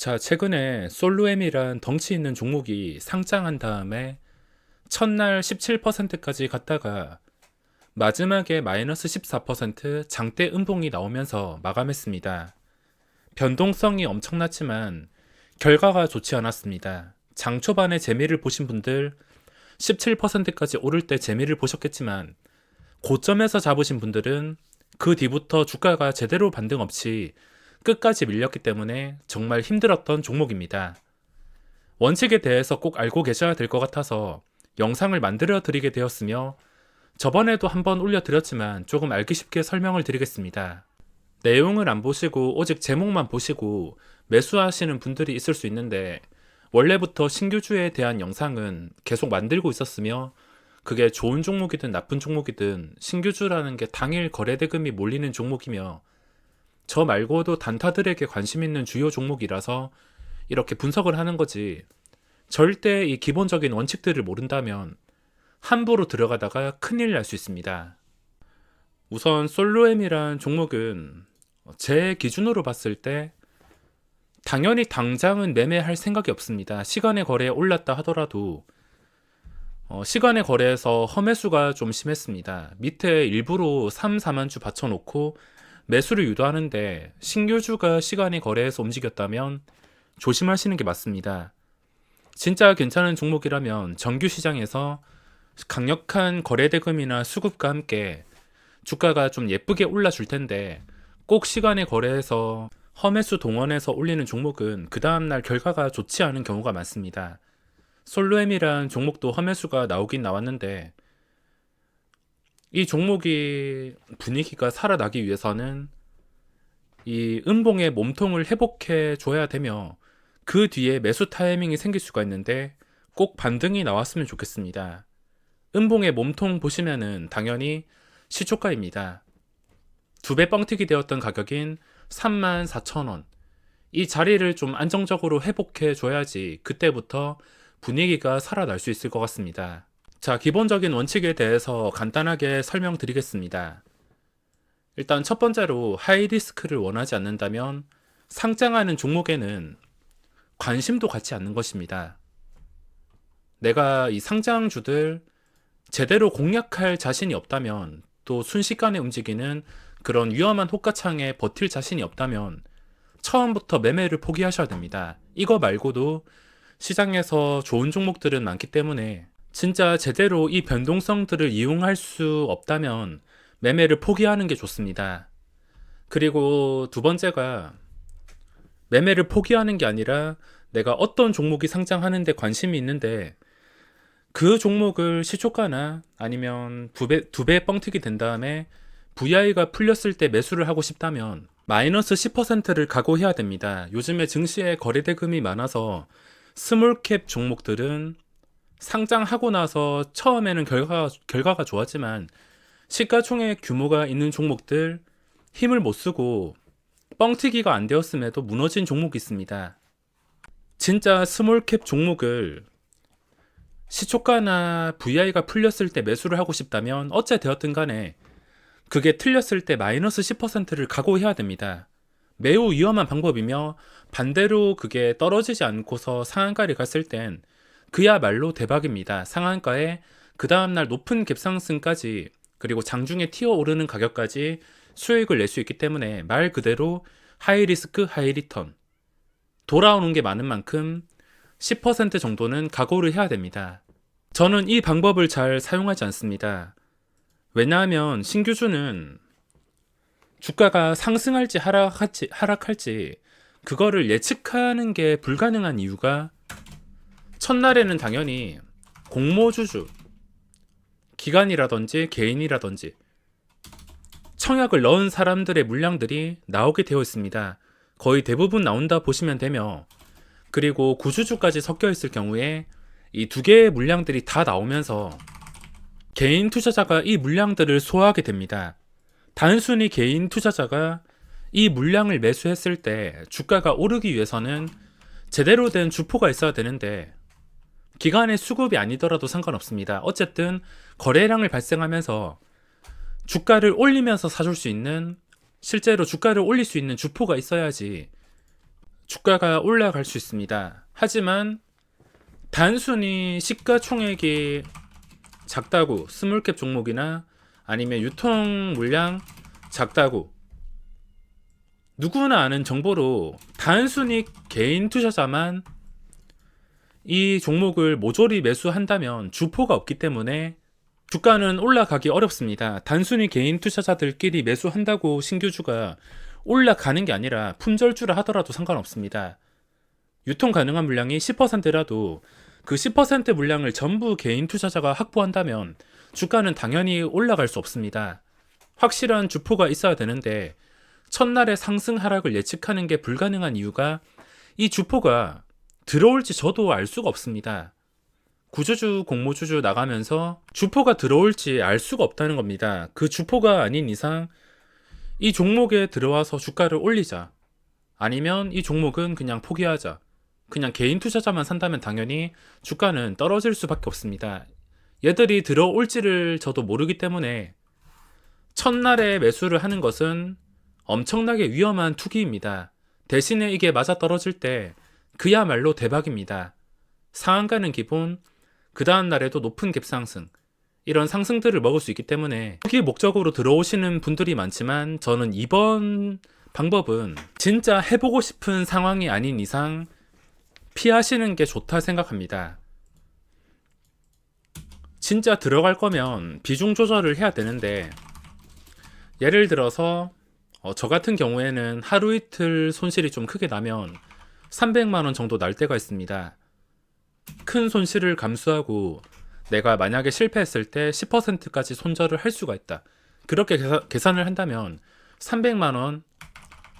자, 최근에 솔루엠이란 덩치 있는 종목이 상장한 다음에 첫날 17%까지 갔다가 마지막에 마이너스 14% 장대 음봉이 나오면서 마감했습니다. 변동성이 엄청났지만 결과가 좋지 않았습니다. 장 초반에 재미를 보신 분들 17%까지 오를 때 재미를 보셨겠지만 고점에서 잡으신 분들은 그 뒤부터 주가가 제대로 반등 없이 끝까지 밀렸기 때문에 정말 힘들었던 종목입니다. 원칙에 대해서 꼭 알고 계셔야 될 것 같아서 영상을 만들어 드리게 되었으며 저번에도 한번 올려드렸지만 조금 알기 쉽게 설명을 드리겠습니다. 내용을 안 보시고 오직 제목만 보시고 매수하시는 분들이 있을 수 있는데 원래부터 신규주에 대한 영상은 계속 만들고 있었으며 그게 좋은 종목이든 나쁜 종목이든 신규주라는 게 당일 거래대금이 몰리는 종목이며 저 말고도 단타들에게 관심 있는 주요 종목이라서 이렇게 분석을 하는 거지, 절대 이 기본적인 원칙들을 모른다면 함부로 들어가다가 큰일 날 수 있습니다. 우선 솔로엠이란 종목은 제 기준으로 봤을 때 당연히 당장은 매매할 생각이 없습니다. 시간의 거래에 올랐다 하더라도 시간의 거래에서 험매수가 좀 심했습니다. 밑에 일부러 3, 4만 주 받쳐놓고 매수를 유도하는데 신규주가 시간의 거래에서 움직였다면 조심하시는 게 맞습니다. 진짜 괜찮은 종목이라면 정규 시장에서 강력한 거래대금이나 수급과 함께 주가가 좀 예쁘게 올라줄 텐데 꼭 시간의 거래에서 험매수 동원해서 올리는 종목은 그 다음날 결과가 좋지 않은 경우가 많습니다. 솔루엠이란 종목도 험매수가 나오긴 나왔는데 이 종목이 분위기가 살아나기 위해서는 이 음봉의 몸통을 회복해 줘야 되며 그 뒤에 매수 타이밍이 생길 수가 있는데 꼭 반등이 나왔으면 좋겠습니다. 음봉의 몸통 보시면은 당연히 시초가입니다. 2배 뻥튀기 되었던 가격인 34,000원. 이 자리를 좀 안정적으로 회복해 줘야지 그때부터 분위기가 살아날 수 있을 것 같습니다. 자, 기본적인 원칙에 대해서 간단하게 설명드리겠습니다. 일단 첫 번째로 하이리스크를 원하지 않는다면 상장하는 종목에는 관심도 갖지 않는 것입니다. 내가 이 상장주들 제대로 공략할 자신이 없다면, 또 순식간에 움직이는 그런 위험한 호가창에 버틸 자신이 없다면 처음부터 매매를 포기하셔야 됩니다. 이거 말고도 시장에서 좋은 종목들은 많기 때문에 진짜 제대로 이 변동성들을 이용할 수 없다면 매매를 포기하는 게 좋습니다. 그리고 두 번째가 매매를 포기하는 게 아니라 내가 어떤 종목이 상장하는데 관심이 있는데 그 종목을 시초가나 아니면 두 배 뻥튀기 된 다음에 VI가 풀렸을 때 매수를 하고 싶다면 마이너스 10%를 각오해야 됩니다. 요즘에 증시에 거래대금이 많아서 스몰캡 종목들은 상장하고 나서 처음에는 결과가 좋았지만 시가총액 규모가 있는 종목들 힘을 못 쓰고 뻥튀기가 안 되었음에도 무너진 종목이 있습니다. 진짜 스몰캡 종목을 시초가나 VI가 풀렸을 때 매수를 하고 싶다면 어째 되었든 간에 그게 틀렸을 때 마이너스 10%를 각오해야 됩니다. 매우 위험한 방법이며 반대로 그게 떨어지지 않고서 상한가를 갔을 땐 그야말로 대박입니다. 상한가에 그 다음날 높은 갭상승까지 그리고 장중에 튀어오르는 가격까지 수익을 낼 수 있기 때문에 말 그대로 하이리스크 하이리턴, 돌아오는 게 많은 만큼 10% 정도는 각오를 해야 됩니다. 저는 이 방법을 잘 사용하지 않습니다. 왜냐하면 신규주는 주가가 상승할지 하락할지 그거를 예측하는 게 불가능한 이유가 첫날에는 당연히 공모주주, 기관이라든지 개인이라든지 청약을 넣은 사람들의 물량들이 나오게 되어 있습니다. 거의 대부분 나온다 보시면 되며, 그리고 구주주까지 섞여 있을 경우에 이 두 개의 물량들이 다 나오면서 개인 투자자가 이 물량들을 소화하게 됩니다. 단순히 개인 투자자가 이 물량을 매수했을 때 주가가 오르기 위해서는 제대로 된 주포가 있어야 되는데 기간의 수급이 아니더라도 상관없습니다. 어쨌든 거래량을 발생하면서 주가를 올리면서 사줄 수 있는, 실제로 주가를 올릴 수 있는 주포가 있어야지 주가가 올라갈 수 있습니다. 하지만 단순히 시가총액이 작다고 스몰캡 종목이나 아니면 유통 물량 작다고 누구나 아는 정보로 단순히 개인 투자자만 이 종목을 모조리 매수한다면 주포가 없기 때문에 주가는 올라가기 어렵습니다. 단순히 개인 투자자들끼리 매수한다고 신규주가 올라가는 게 아니라 품절주라 하더라도 상관없습니다. 유통 가능한 물량이 10%라도 그 10% 물량을 전부 개인 투자자가 확보한다면 주가는 당연히 올라갈 수 없습니다. 확실한 주포가 있어야 되는데 첫날의 상승 하락을 예측하는 게 불가능한 이유가 이 주포가 들어올지 저도 알 수가 없습니다. 구주주, 공모주주 나가면서 주포가 들어올지 알 수가 없다는 겁니다. 그 주포가 아닌 이상 이 종목에 들어와서 주가를 올리자, 아니면 이 종목은 그냥 포기하자, 그냥 개인 투자자만 산다면 당연히 주가는 떨어질 수밖에 없습니다. 얘들이 들어올지를 저도 모르기 때문에 첫날에 매수를 하는 것은 엄청나게 위험한 투기입니다. 대신에 이게 맞아떨어질 때 그야말로 대박입니다. 상한가는 기본, 그 다음 날에도 높은 갭상승, 이런 상승들을 먹을 수 있기 때문에 투기 목적으로 들어오시는 분들이 많지만 저는 이번 방법은 진짜 해보고 싶은 상황이 아닌 이상 피하시는 게 좋다 생각합니다. 진짜 들어갈 거면 비중 조절을 해야 되는데, 예를 들어서 저 같은 경우에는 하루 이틀 손실이 좀 크게 나면 300만 원 정도 날 때가 있습니다. 큰 손실을 감수하고 내가 만약에 실패했을 때 10%까지 손절을 할 수가 있다. 그렇게 계산을 한다면 300만 원,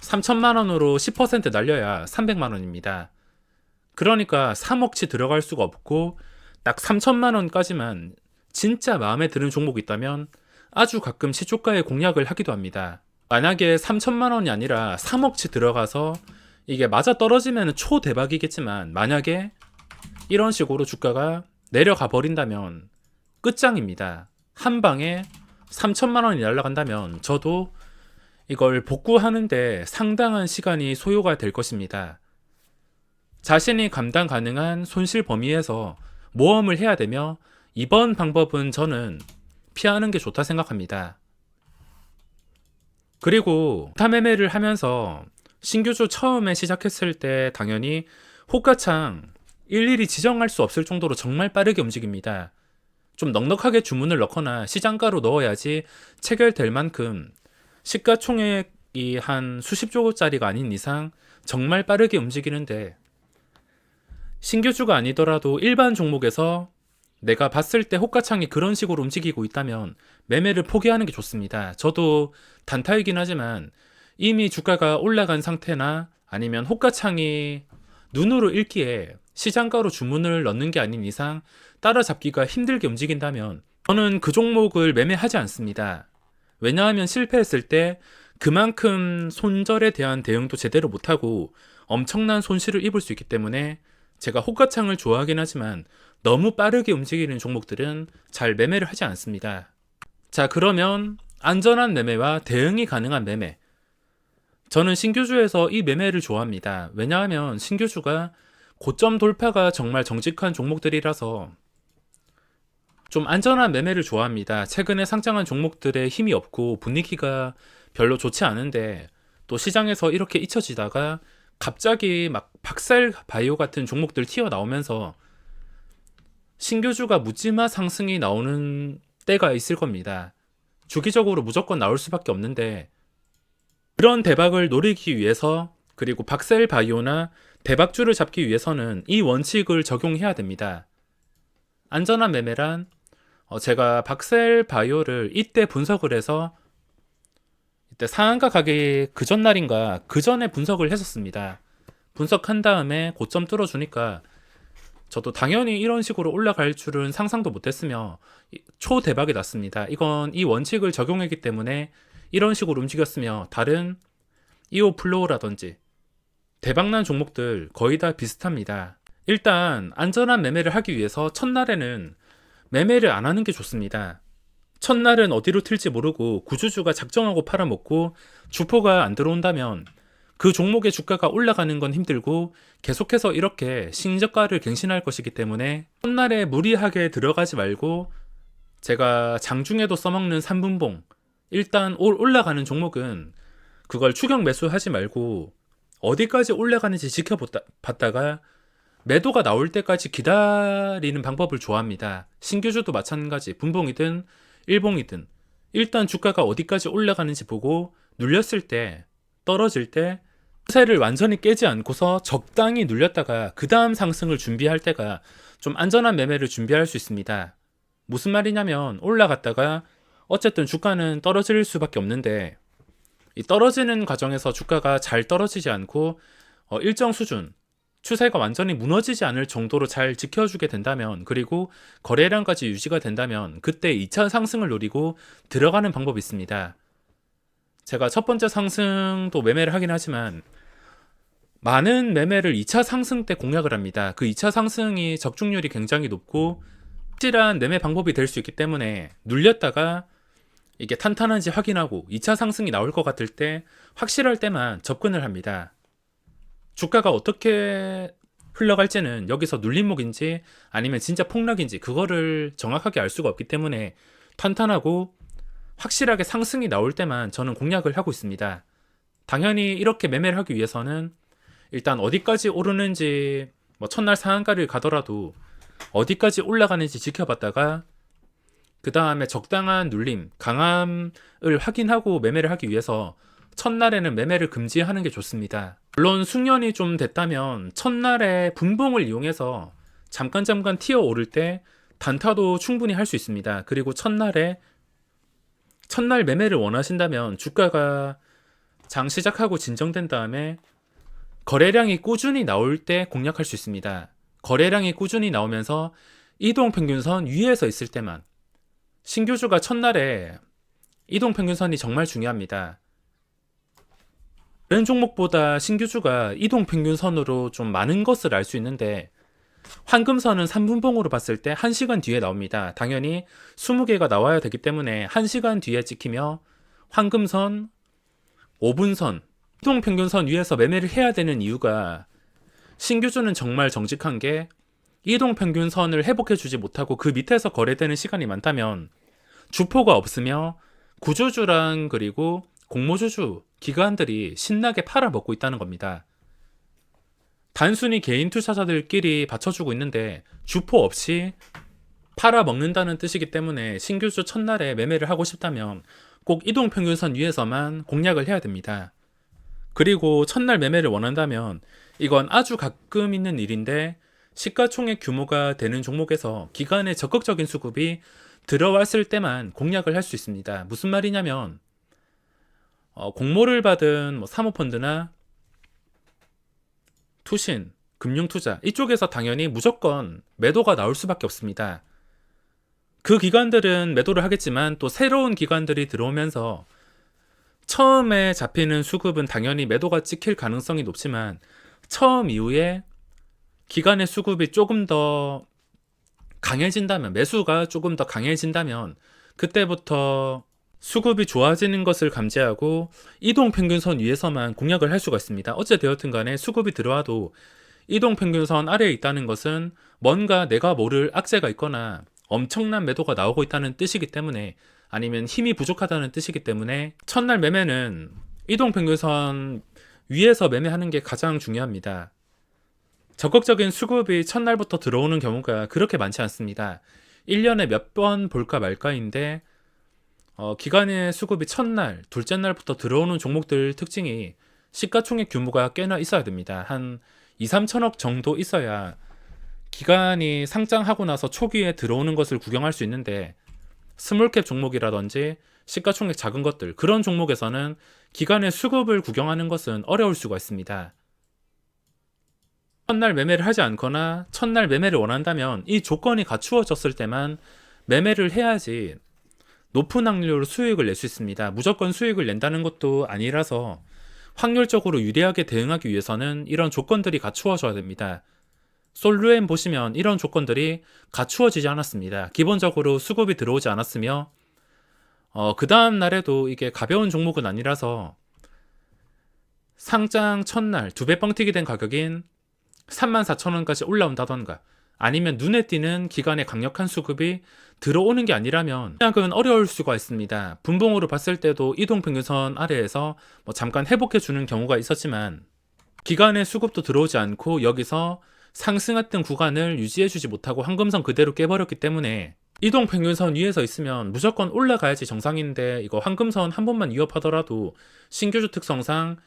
3천만 원으로 10% 날려야 300만 원입니다. 그러니까 3억치 들어갈 수가 없고 딱 3천만 원까지만 진짜 마음에 드는 종목이 있다면 아주 가끔 시초가에 공략을 하기도 합니다. 만약에 3천만 원이 아니라 3억치 들어가서 이게 맞아 떨어지면 초대박이겠지만 만약에 이런 식으로 주가가 내려가 버린다면 끝장입니다. 한 방에 3천만 원이 날아간다면 저도 이걸 복구하는데 상당한 시간이 소요가 될 것입니다. 자신이 감당 가능한 손실 범위에서 모험을 해야 되며 이번 방법은 저는 피하는 게 좋다 생각합니다. 그리고 타 매매를 하면서 신규주 처음에 시작했을 때 당연히 호가창 일일이 지정할 수 없을 정도로 정말 빠르게 움직입니다. 좀 넉넉하게 주문을 넣거나 시장가로 넣어야지 체결될 만큼 시가총액이 한 수십조짜리가 아닌 이상 정말 빠르게 움직이는데, 신규주가 아니더라도 일반 종목에서 내가 봤을 때 호가창이 그런 식으로 움직이고 있다면 매매를 포기하는 게 좋습니다. 저도 단타이긴 하지만 이미 주가가 올라간 상태나 아니면 호가창이 눈으로 읽기에 시장가로 주문을 넣는 게 아닌 이상 따라잡기가 힘들게 움직인다면 저는 그 종목을 매매하지 않습니다. 왜냐하면 실패했을 때 그만큼 손절에 대한 대응도 제대로 못하고 엄청난 손실을 입을 수 있기 때문에 제가 호가창을 좋아하긴 하지만 너무 빠르게 움직이는 종목들은 잘 매매를 하지 않습니다. 자, 그러면 안전한 매매와 대응이 가능한 매매. 저는 신규주에서 이 매매를 좋아합니다. 왜냐하면 신규주가 고점 돌파가 정말 정직한 종목들이라서 좀 안전한 매매를 좋아합니다. 최근에 상장한 종목들의 힘이 없고 분위기가 별로 좋지 않은데 또 시장에서 이렇게 잊혀지다가 갑자기 막 박살 바이오 같은 종목들 튀어나오면서 신규주가 묻지마 상승이 나오는 때가 있을 겁니다. 주기적으로 무조건 나올 수밖에 없는데 그런 대박을 노리기 위해서, 그리고 박셀 바이오나 대박주를 잡기 위해서는 이 원칙을 적용해야 됩니다. 안전한 매매란 제가 박셀 바이오를 이때 분석을 해서 이때 상한가 가기 그 전날인가 그 전에 분석을 했었습니다. 분석한 다음에 고점 뚫어주니까 저도 당연히 이런 식으로 올라갈 줄은 상상도 못했으며 초대박이 났습니다. 이건 이 원칙을 적용했기 때문에 이런 식으로 움직였으며 다른 이오플로우라든지 대박난 종목들 거의 다 비슷합니다. 일단 안전한 매매를 하기 위해서 첫날에는 매매를 안 하는 게 좋습니다. 첫날은 어디로 튈지 모르고 구주주가 작정하고 팔아먹고 주포가 안 들어온다면 그 종목의 주가가 올라가는 건 힘들고 계속해서 이렇게 신저가를 갱신할 것이기 때문에 첫날에 무리하게 들어가지 말고, 제가 장중에도 써먹는 3분봉, 일단 올라가는 종목은 그걸 추격 매수하지 말고 어디까지 올라가는지 지켜봤다가 매도가 나올 때까지 기다리는 방법을 좋아합니다. 신규주도 마찬가지, 분봉이든 일봉이든 일단 주가가 어디까지 올라가는지 보고 눌렸을 때, 떨어질 때 추세를 완전히 깨지 않고서 적당히 눌렸다가 그 다음 상승을 준비할 때가 좀 안전한 매매를 준비할 수 있습니다. 무슨 말이냐면, 올라갔다가 어쨌든 주가는 떨어질 수밖에 없는데, 이 떨어지는 과정에서 주가가 잘 떨어지지 않고 일정 수준, 추세가 완전히 무너지지 않을 정도로 잘 지켜주게 된다면, 그리고 거래량까지 유지가 된다면 그때 2차 상승을 노리고 들어가는 방법이 있습니다. 제가 첫 번째 상승도 매매를 하긴 하지만 많은 매매를 2차 상승 때 공략을 합니다. 그 2차 상승이 적중률이 굉장히 높고 확실한 매매 방법이 될 수 있기 때문에, 눌렸다가 이게 탄탄한지 확인하고 2차 상승이 나올 것 같을 때, 확실할 때만 접근을 합니다. 주가가 어떻게 흘러갈지는 여기서 눌림목인지 아니면 진짜 폭락인지 그거를 정확하게 알 수가 없기 때문에, 탄탄하고 확실하게 상승이 나올 때만 저는 공략을 하고 있습니다. 당연히 이렇게 매매를 하기 위해서는 일단 어디까지 오르는지, 첫날 상한가를 가더라도 어디까지 올라가는지 지켜봤다가 그 다음에 적당한 눌림, 강함을 확인하고 매매를 하기 위해서 첫날에는 매매를 금지하는 게 좋습니다. 물론 숙련이 좀 됐다면 첫날에 분봉을 이용해서 잠깐 튀어 오를 때 단타도 충분히 할 수 있습니다. 그리고 첫날 매매를 원하신다면 주가가 장 시작하고 진정된 다음에 거래량이 꾸준히 나올 때 공략할 수 있습니다. 거래량이 꾸준히 나오면서 이동평균선 위에서 있을 때만, 신규주가 첫날에 이동평균선이 정말 중요합니다. 다른 종목보다 신규주가 이동평균선으로 좀 많은 것을 알 수 있는데, 황금선은 3분봉으로 봤을 때 1시간 뒤에 나옵니다. 당연히 20개가 나와야 되기 때문에 1시간 뒤에 찍히며, 황금선, 5분선, 이동평균선 위에서 매매를 해야 되는 이유가, 신규주는 정말 정직한 게 이동평균선을 회복해주지 못하고 그 밑에서 거래되는 시간이 많다면 주포가 없으며 구조주랑 그리고 공모주주, 기관들이 신나게 팔아먹고 있다는 겁니다. 단순히 개인 투자자들끼리 받쳐주고 있는데 주포 없이 팔아먹는다는 뜻이기 때문에, 신규주 첫날에 매매를 하고 싶다면 꼭 이동평균선 위에서만 공략을 해야 됩니다. 그리고 첫날 매매를 원한다면, 이건 아주 가끔 있는 일인데 시가총액 규모가 되는 종목에서 기관의 적극적인 수급이 들어왔을 때만 공략을 할 수 있습니다. 무슨 말이냐면, 공모를 받은 사모펀드나 투신, 금융투자 이쪽에서 당연히 무조건 매도가 나올 수밖에 없습니다. 그 기관들은 매도를 하겠지만 또 새로운 기관들이 들어오면서 처음에 잡히는 수급은 당연히 매도가 찍힐 가능성이 높지만, 처음 이후에 기관의 수급이 조금 더 강해진다면, 매수가 조금 더 강해진다면 그때부터 수급이 좋아지는 것을 감지하고 이동평균선 위에서만 공략을 할 수가 있습니다. 어찌되었든 간에 수급이 들어와도 이동평균선 아래에 있다는 것은 뭔가 내가 모를 악재가 있거나 엄청난 매도가 나오고 있다는 뜻이기 때문에, 아니면 힘이 부족하다는 뜻이기 때문에 첫날 매매는 이동평균선 위에서 매매하는 게 가장 중요합니다. 적극적인 수급이 첫날부터 들어오는 경우가 그렇게 많지 않습니다. 1년에 몇 번 볼까 말까인데, 기관의 수급이 첫날, 둘째 날부터 들어오는 종목들 특징이 시가총액 규모가 꽤나 있어야 됩니다. 한 2, 3천억 정도 있어야 기관이 상장하고 나서 초기에 들어오는 것을 구경할 수 있는데, 스몰캡 종목이라든지 시가총액 작은 것들, 그런 종목에서는 기관의 수급을 구경하는 것은 어려울 수가 있습니다. 첫날 매매를 하지 않거나 첫날 매매를 원한다면 이 조건이 갖추어졌을 때만 매매를 해야지 높은 확률로 수익을 낼 수 있습니다. 무조건 수익을 낸다는 것도 아니라서 확률적으로 유리하게 대응하기 위해서는 이런 조건들이 갖추어져야 됩니다. 솔루엠 보시면 이런 조건들이 갖추어지지 않았습니다. 기본적으로 수급이 들어오지 않았으며, 그 다음 날에도 이게 가벼운 종목은 아니라서 상장 첫날 2배 뻥튀기 된 가격인 34,000원까지 올라온다던가, 아니면 눈에 띄는 기관의 강력한 수급이 들어오는 게 아니라면 시작은 어려울 수가 있습니다. 분봉으로 봤을 때도 이동평균선 아래에서 잠깐 회복해주는 경우가 있었지만 기관의 수급도 들어오지 않고 여기서 상승했던 구간을 유지해주지 못하고 황금선 그대로 깨버렸기 때문에 이동평균선 위에서 있으면 무조건 올라가야지 정상인데, 이거 황금선 한 번만 위협하더라도 신규주 특성상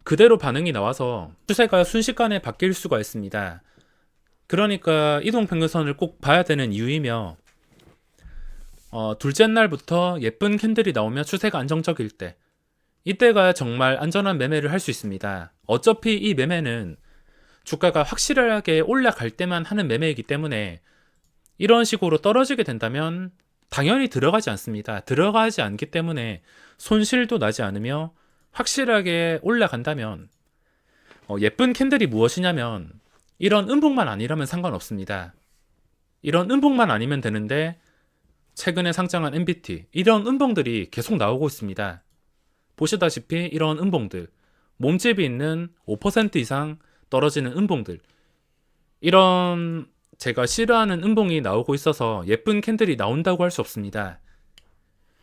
그대로 반응이 나와서 추세가 순식간에 바뀔 수가 있습니다. 그러니까 이동평균선을 꼭 봐야 되는 이유이며, 둘째 날부터 예쁜 캔들이 나오면 추세가 안정적일 때, 이때가 정말 안전한 매매를 할 수 있습니다. 어차피 이 매매는 주가가 확실하게 올라갈 때만 하는 매매이기 때문에 이런 식으로 떨어지게 된다면 당연히 들어가지 않습니다. 들어가지 않기 때문에 손실도 나지 않으며 확실하게 올라간다면, 예쁜 캔들이 무엇이냐면 이런 음봉만 아니라면 상관없습니다. 이런 음봉만 아니면 되는데 최근에 상장한 MBT, 이런 음봉들이 계속 나오고 있습니다. 보시다시피 이런 음봉들, 몸집이 있는 5% 이상 떨어지는 음봉들, 이런 제가 싫어하는 음봉이 나오고 있어서 예쁜 캔들이 나온다고 할 수 없습니다.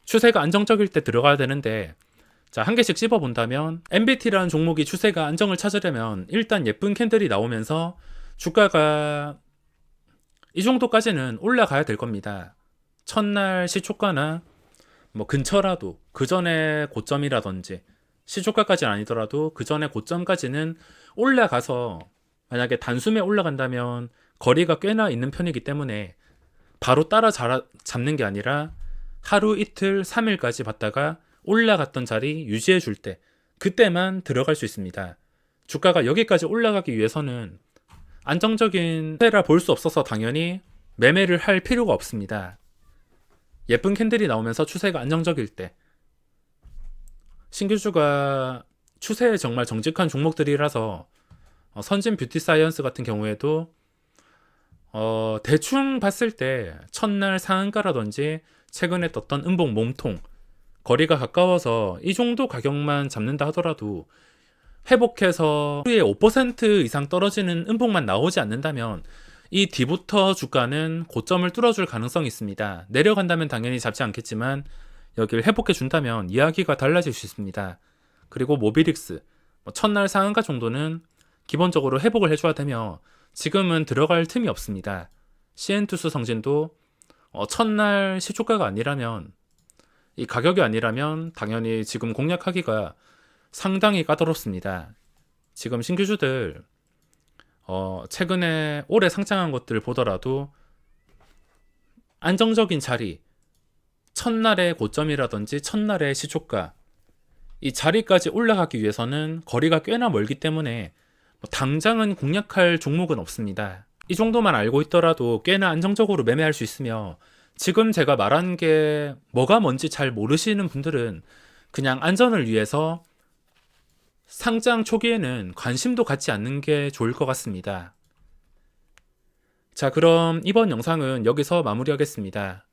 추세가 안정적일 때 들어가야 되는데, 자, 한 개씩 찝어본다면 MBT라는 종목이 추세가 안정을 찾으려면 일단 예쁜 캔들이 나오면서 주가가 이 정도까지는 올라가야 될 겁니다. 첫날 시초가나 근처라도, 그 전에 고점이라든지, 시초가까지는 아니더라도 그 전에 고점까지는 올라가서, 만약에 단숨에 올라간다면 거리가 꽤나 있는 편이기 때문에 바로 따라 잡는 게 아니라 하루 이틀 3일까지 봤다가 올라갔던 자리 유지해 줄 때, 그때만 들어갈 수 있습니다. 주가가 여기까지 올라가기 위해서는 안정적인 추세라 볼 수 없어서 당연히 매매를 할 필요가 없습니다. 예쁜 캔들이 나오면서 추세가 안정적일 때, 신규주가 추세에 정말 정직한 종목들이라서 선진 뷰티 사이언스 같은 경우에도 대충 봤을 때 첫날 상한가라든지 최근에 떴던 음봉 몸통, 거리가 가까워서 이 정도 가격만 잡는다 하더라도 회복해서 하루에 5% 이상 떨어지는 음봉만 나오지 않는다면 이 뒤부터 주가는 고점을 뚫어줄 가능성이 있습니다. 내려간다면 당연히 잡지 않겠지만 여기를 회복해 준다면 이야기가 달라질 수 있습니다. 그리고 모비릭스, 첫날 상한가 정도는 기본적으로 회복을 해줘야 되며 지금은 들어갈 틈이 없습니다. CN투스 성진도 첫날 시초가가 아니라면, 이 가격이 아니라면 당연히 지금 공략하기가 상당히 까다롭습니다. 지금 신규주들 최근에 올해 상장한 것들 보더라도 안정적인 자리, 첫날의 고점이라든지 첫날의 시초가, 이 자리까지 올라가기 위해서는 거리가 꽤나 멀기 때문에 당장은 공략할 종목은 없습니다. 이 정도만 알고 있더라도 꽤나 안정적으로 매매할 수 있으며, 지금 제가 말한 게 뭐가 뭔지 잘 모르시는 분들은 그냥 안전을 위해서 상장 초기에는 관심도 갖지 않는 게 좋을 것 같습니다. 자, 그럼 이번 영상은 여기서 마무리하겠습니다.